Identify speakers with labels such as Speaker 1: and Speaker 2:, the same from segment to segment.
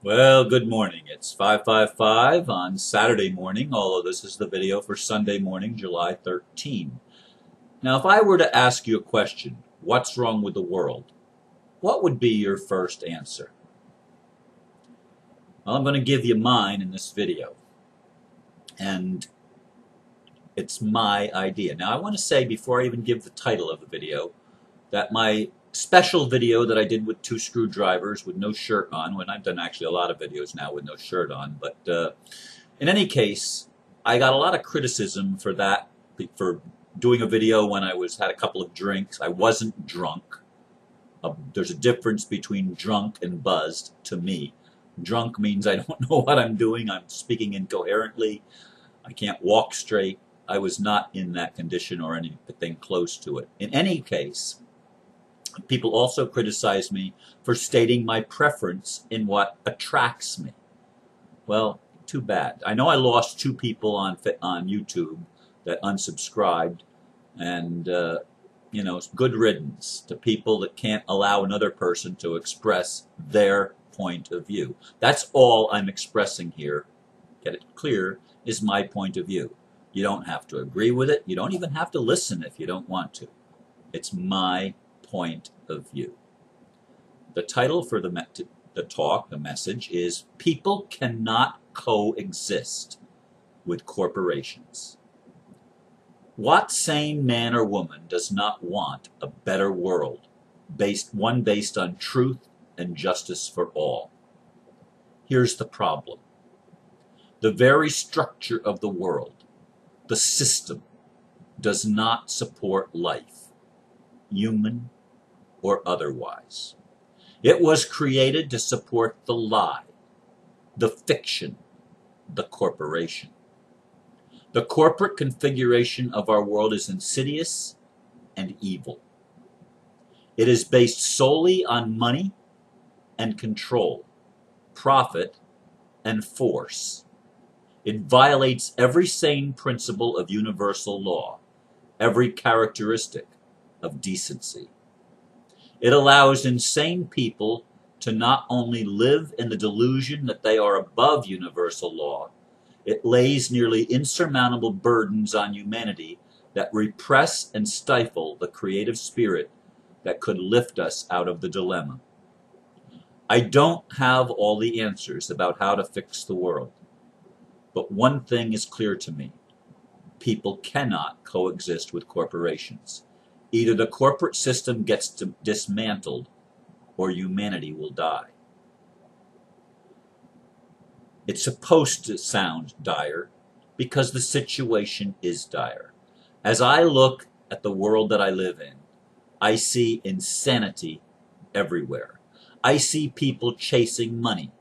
Speaker 1: Well, good morning. It's 5:55 on Saturday morning, although this is the video for Sunday morning, July 13. Now, if I were to ask you a question, what's wrong with the world? What would be your first answer? Well, I'm going to give you mine in this video, and it's my idea. Now, I want to say before I even give the title of the video that my special video that I did with two screwdrivers with no shirt on, when I've done actually a lot of videos now with no shirt on, but in any case, I got a lot of criticism for that, for doing a video when I had a couple of drinks. I wasn't drunk. There's a difference between drunk and buzzed to me. Drunk means I don't know what I'm doing. I'm speaking incoherently. I can't walk straight. I was not in that condition or anything close to it. In any case, people also criticize me for stating my preference in what attracts me. Well, too bad. I know I lost two people on YouTube that unsubscribed, and good riddance to people that can't allow another person to express their point of view. That's all I'm expressing here. Get it clear, is my point of view. You don't have to agree with it. You don't even have to listen if you don't want to. It's my point of view. The title for the message is People Cannot Coexist with Corporations. What sane man or woman does not want a better world, one based on truth and justice for all? Here's the problem. The very structure of the world, the system, does not support life, human or otherwise. It was created to support the lie, the fiction, the corporation. The corporate configuration of our world is insidious and evil. It is based solely on money and control, profit and force. It violates every sane principle of universal law, every characteristic of decency. It allows insane people to not only live in the delusion that they are above universal law, it lays nearly insurmountable burdens on humanity that repress and stifle the creative spirit that could lift us out of the dilemma. I don't have all the answers about how to fix the world, but one thing is clear to me. People cannot coexist with corporations. Either the corporate system gets dismantled or humanity will die. It's supposed to sound dire because the situation is dire. As I look at the world that I live in, I see insanity everywhere. I see people chasing money,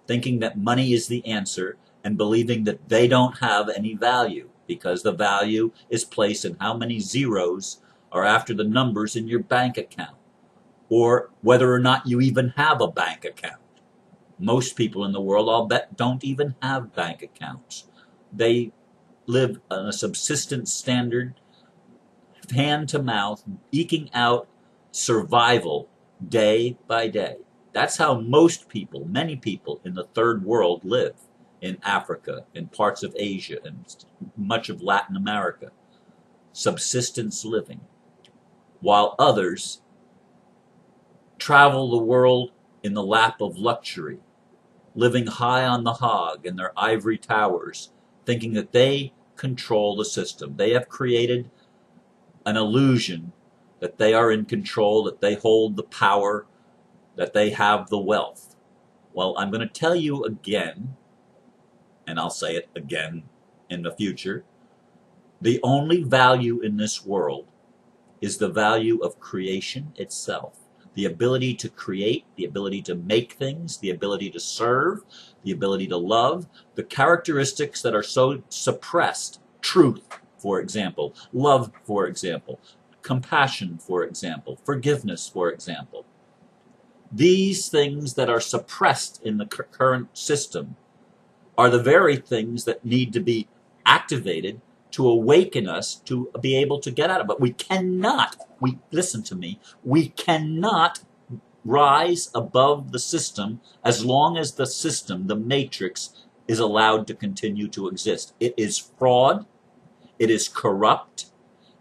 Speaker 1: thinking that money is the answer and believing that they don't have any value because the value is placed in how many zeros are after the numbers in your bank account, or whether or not you even have a bank account. Most people in the world, I'll bet, don't even have bank accounts. They live on a subsistence standard, hand to mouth, eking out survival day by day. That's how most people, many people in the third world live, in Africa, in parts of Asia, and much of Latin America. Subsistence living. While others travel the world in the lap of luxury, living high on the hog in their ivory towers, thinking that they control the system. They have created an illusion that they are in control, that they hold the power, that they have the wealth. Well, I'm going to tell you again, and I'll say it again in the future, the only value in this world is the value of creation itself. The ability to create, the ability to make things, the ability to serve, the ability to love, the characteristics that are so suppressed, truth, for example, love, for example, compassion, for example, forgiveness, for example. These things that are suppressed in the current system are the very things that need to be activated to awaken us to be able to get out of it. But we cannot, listen to me, we cannot rise above the system as long as the system, the matrix, is allowed to continue to exist. It is fraud, it is corrupt,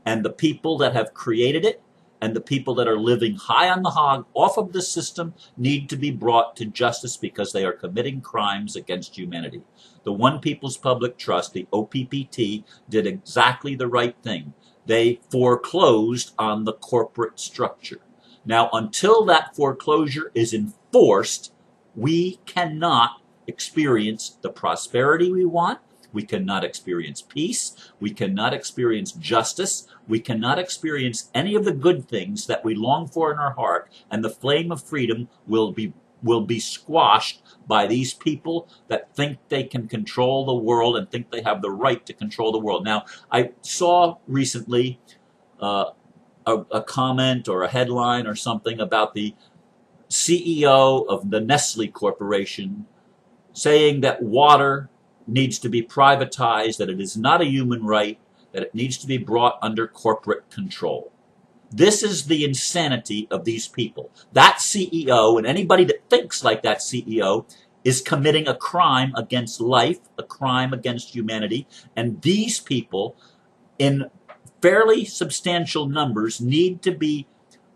Speaker 1: and the people that have created it and the people that are living high on the hog off of the system need to be brought to justice because they are committing crimes against humanity. The One People's Public Trust, the OPPT, did exactly the right thing. They foreclosed on the corporate structure. Now, until that foreclosure is enforced, we cannot experience the prosperity we want. We cannot experience peace. We cannot experience justice. We cannot experience any of the good things that we long for in our heart, and the flame of freedom will be squashed by these people that think they can control the world and think they have the right to control the world. Now, I saw recently a comment or a headline or something about the CEO of the Nestle Corporation saying that water needs to be privatized, that it is not a human right, that it needs to be brought under corporate control. This is the insanity of these people. That CEO and anybody that thinks like that CEO is committing a crime against life, a crime against humanity, and these people in fairly substantial numbers need to be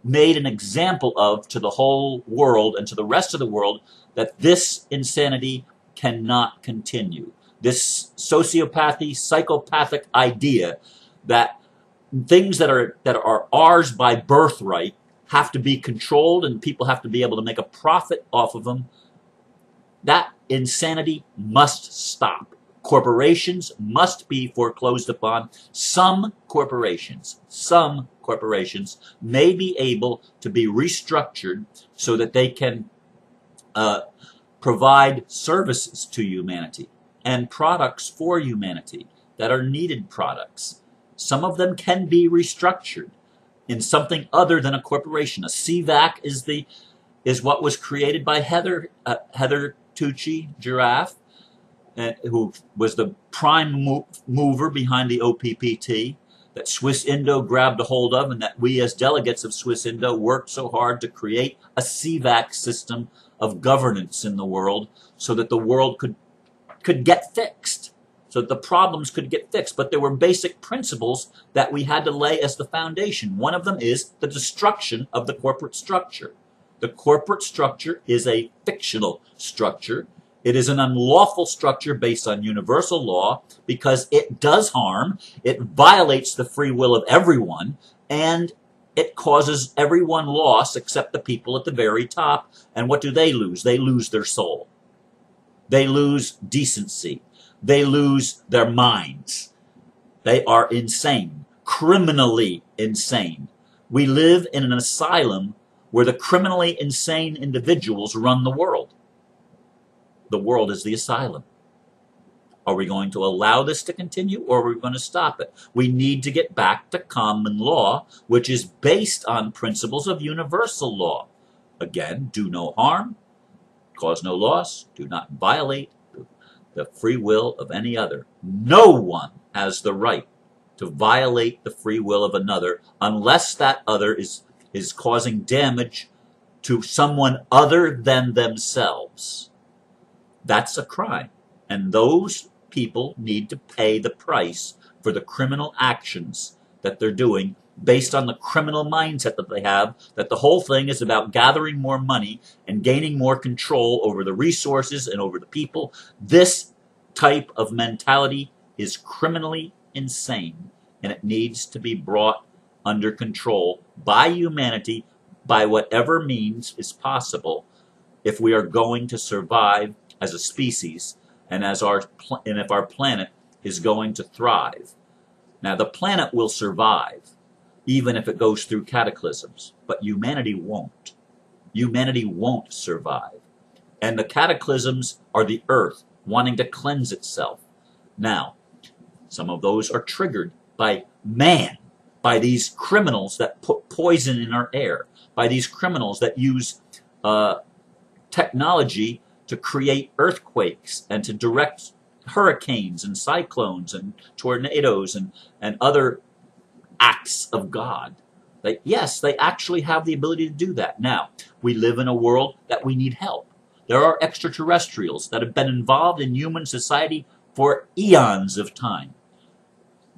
Speaker 1: made an example of to the whole world and to the rest of the world that this insanity cannot continue. This sociopathy, psychopathic idea that things that are ours by birthright have to be controlled and people have to be able to make a profit off of them, that insanity must stop. Corporations must be foreclosed upon. Some corporations may be able to be restructured so that they can provide services to humanity and products for humanity that are needed products. Some of them can be restructured in something other than a corporation. A CVAC is what was created by Heather Tucci-Jarraf, who was the prime mover behind the OPPT, that Swiss Indo grabbed a hold of, and that we as delegates of Swiss Indo worked so hard to create a CVAC system of governance in the world so that the world could get fixed, so that the problems could get fixed. But there were basic principles that we had to lay as the foundation. One of them is the destruction of the corporate structure. The corporate structure is a fictional structure. It is an unlawful structure based on universal law because it does harm, it violates the free will of everyone, and it causes everyone loss except the people at the very top. And what do they lose? They lose their soul. They lose decency. They lose their minds. They are insane, criminally insane. We live in an asylum where the criminally insane individuals run the world. The world is the asylum. Are we going to allow this to continue, or are we going to stop it? We need to get back to common law, which is based on principles of universal law. Again, do no harm, cause no loss, do not violate the free will of any other. No one has the right to violate the free will of another unless that other is causing damage to someone other than themselves. That's a crime. And those people need to pay the price for the criminal actions that they're doing based on the criminal mindset that they have, that the whole thing is about gathering more money and gaining more control over the resources and over the people. This type of mentality is criminally insane, and it needs to be brought under control by humanity by whatever means is possible if we are going to survive as a species and if our planet is going to thrive. Now, the planet will survive even if it goes through cataclysms, but humanity won't. Humanity won't survive. And the cataclysms are the earth wanting to cleanse itself. Now, some of those are triggered by man, by these criminals that put poison in our air, by these criminals that use technology to create earthquakes and to direct hurricanes and cyclones and tornadoes and other acts of God. Yes, they actually have the ability to do that. Now, we live in a world that we need help. There are extraterrestrials that have been involved in human society for eons of time.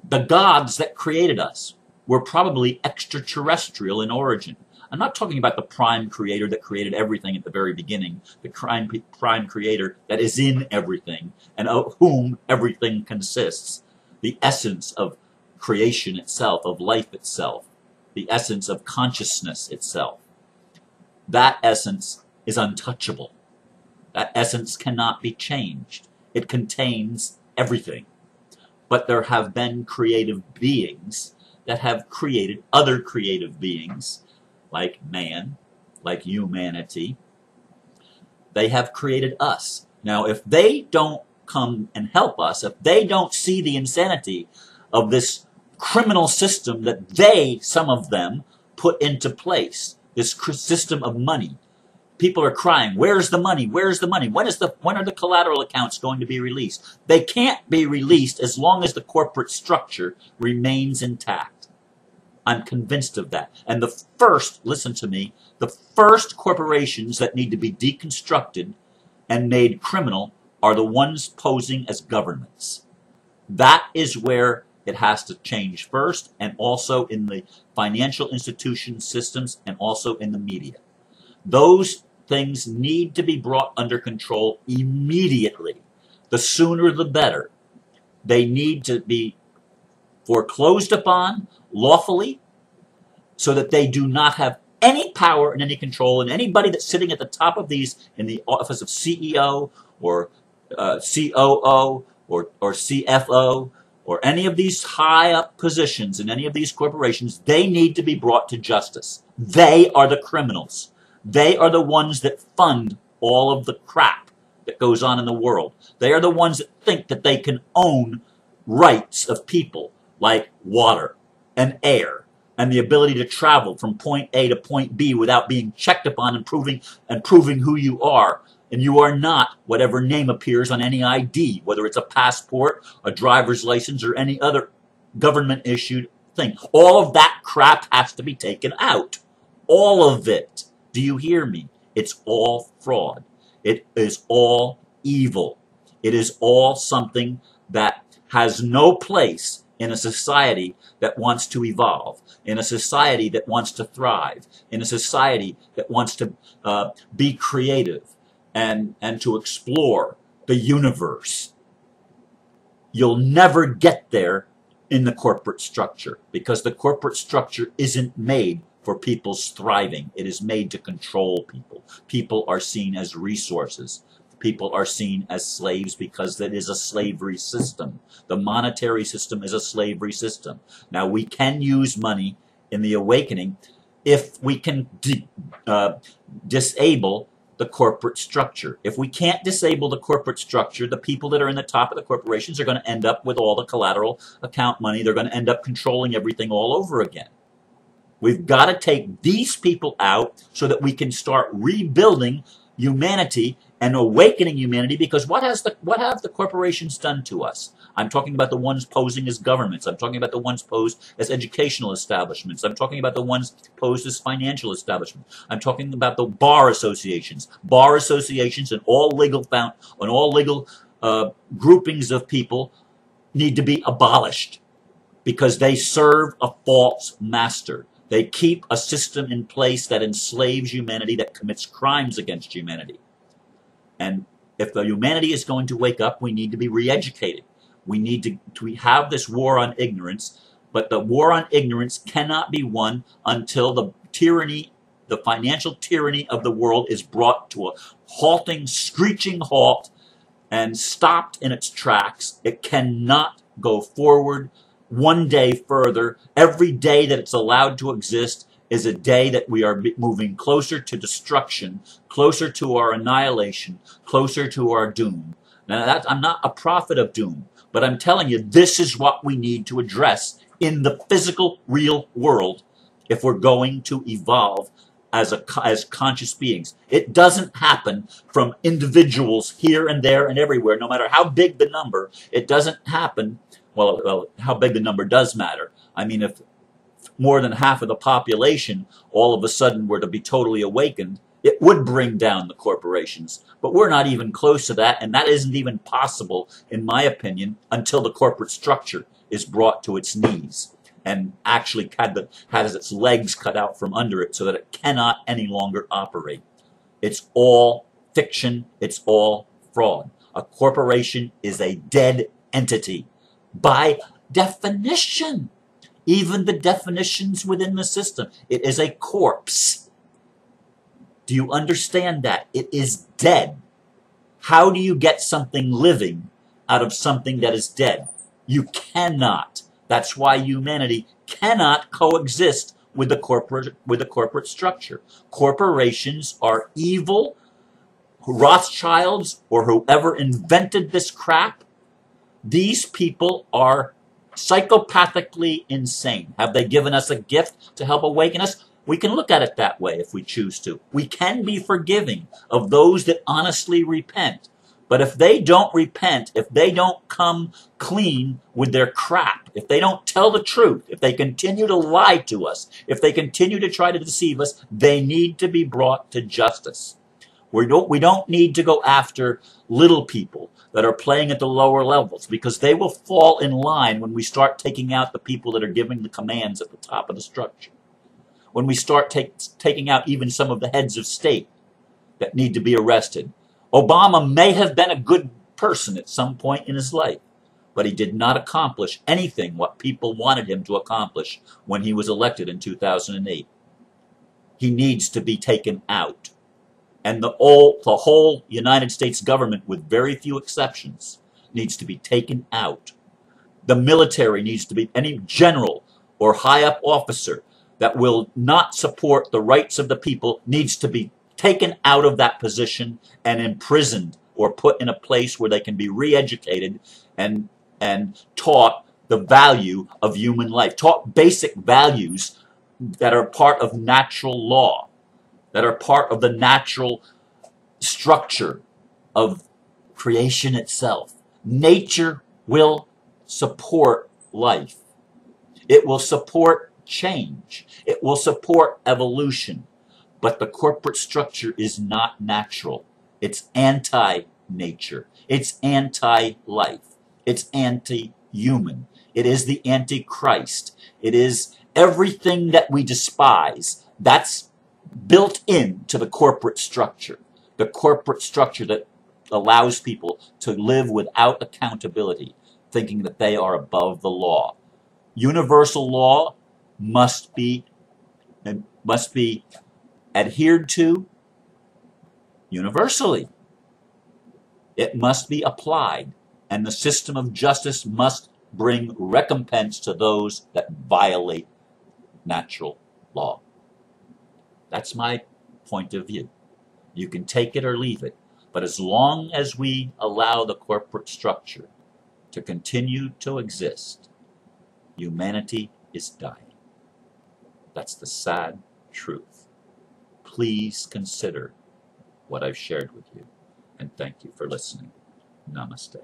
Speaker 1: The gods that created us were probably extraterrestrial in origin. I'm not talking about the prime creator that created everything at the very beginning, the prime creator that is in everything and of whom everything consists, the essence of creation itself, of life itself, the essence of consciousness itself. That essence is untouchable. That essence cannot be changed. It contains everything. But there have been creative beings that have created other creative beings, like man, like humanity. They have created us. Now, if they don't come and help us, if they don't see the insanity of this criminal system that they, some of them, put into place, this system of money, people are crying, where's the money? Where's the money? When are the collateral accounts going to be released? They can't be released as long as the corporate structure remains intact. I'm convinced of that. And the first, listen to me, the first corporations that need to be deconstructed and made criminal are the ones posing as governments. That is where it has to change first, and also in the financial institution systems and also in the media. Those things need to be brought under control immediately. The sooner the better. They need to be foreclosed upon lawfully so that they do not have any power and any control, and anybody that's sitting at the top of these in the office of CEO or COO or CFO or any of these high up positions in any of these corporations, they need to be brought to justice. They are the criminals. They are the ones that fund all of the crap that goes on in the world. They are the ones that think that they can own rights of people like water and air and the ability to travel from point A to point B without being checked upon and proving who you are. And you are not whatever name appears on any ID, whether it's a passport, a driver's license, or any other government-issued thing. All of that crap has to be taken out. All of it. Do you hear me? It's all fraud. It is all evil. It is all something that has no place in a society that wants to evolve, in a society that wants to thrive, in a society that wants to be creative and to explore the universe. You'll never get there in the corporate structure because the corporate structure isn't made for people's thriving. It is made to control people. People are seen as resources. People are seen as slaves because that is a slavery system. The monetary system is a slavery system. Now, we can use money in the awakening if we can disable the corporate structure. If we can't disable the corporate structure, the people that are in the top of the corporations are going to end up with all the collateral account money. They're going to end up controlling everything all over again. We've got to take these people out so that we can start rebuilding humanity and awakening humanity, because what have the corporations done to us? I'm talking about the ones posing as governments. I'm talking about the ones posed as educational establishments. I'm talking about the ones posed as financial establishments. I'm talking about the bar associations. Bar associations and all legal groupings of people need to be abolished because they serve a false master. They keep a system in place that enslaves humanity, that commits crimes against humanity. And if the humanity is going to wake up, we need to be re-educated. We need to have this war on ignorance, but the war on ignorance cannot be won until the tyranny, the financial tyranny of the world is brought to a halting, screeching halt and stopped in its tracks. It cannot go forward one day further. Every day that it's allowed to exist is a day that we are moving closer to destruction, closer to our annihilation, closer to our doom. Now, I'm not a prophet of doom, but I'm telling you, this is what we need to address in the physical, real world if we're going to evolve as conscious beings. It doesn't happen from individuals here and there and everywhere, no matter how big the number. It doesn't happen. Well, how big the number does matter. I mean, if more than half of the population all of a sudden were to be totally awakened, it would bring down the corporations. But we're not even close to that, and that isn't even possible, in my opinion, until the corporate structure is brought to its knees and actually has its legs cut out from under it so that it cannot any longer operate. It's all fiction. It's all fraud. A corporation is a dead entity by definition. Even the definitions within the system. It is a corpse. Do you understand that? It is dead. How do you get something living out of something that is dead? You cannot. That's why humanity cannot coexist with the corporate structure. Corporations are evil. Rothschilds or whoever invented this crap, these people are psychopathically insane. Have they given us a gift to help awaken us? We can look at it that way if we choose to. We can be forgiving of those that honestly repent. But if they don't repent, if they don't come clean with their crap, if they don't tell the truth, if they continue to lie to us, if they continue to try to deceive us, they need to be brought to justice. We don't need to go after little people that are playing at the lower levels, because they will fall in line when we start taking out the people that are giving the commands at the top of the structure. When we start taking out even some of the heads of state that need to be arrested. Obama may have been a good person at some point in his life, but he did not accomplish anything what people wanted him to accomplish when he was elected in 2008. He needs to be taken out. And the whole United States government, with very few exceptions, needs to be taken out. The military needs to be, any general or high-up officer that will not support the rights of the people needs to be taken out of that position and imprisoned or put in a place where they can be re-educated and taught the value of human life, taught basic values that are part of natural law, that are part of the natural structure of creation itself. Nature will support life. It will support change. It will support evolution. But the corporate structure is not natural. It's anti-nature. It's anti-life. It's anti-human. It is the Antichrist. It is everything that we despise. That's built into the corporate structure. The corporate structure that allows people to live without accountability, thinking that they are above the law. Universal law must be adhered to universally. It must be applied, and the system of justice must bring recompense to those that violate natural law. That's my point of view. You can take it or leave it, but as long as we allow the corporate structure to continue to exist, humanity is dying. That's the sad truth. Please consider what I've shared with you, and thank you for listening. Namaste.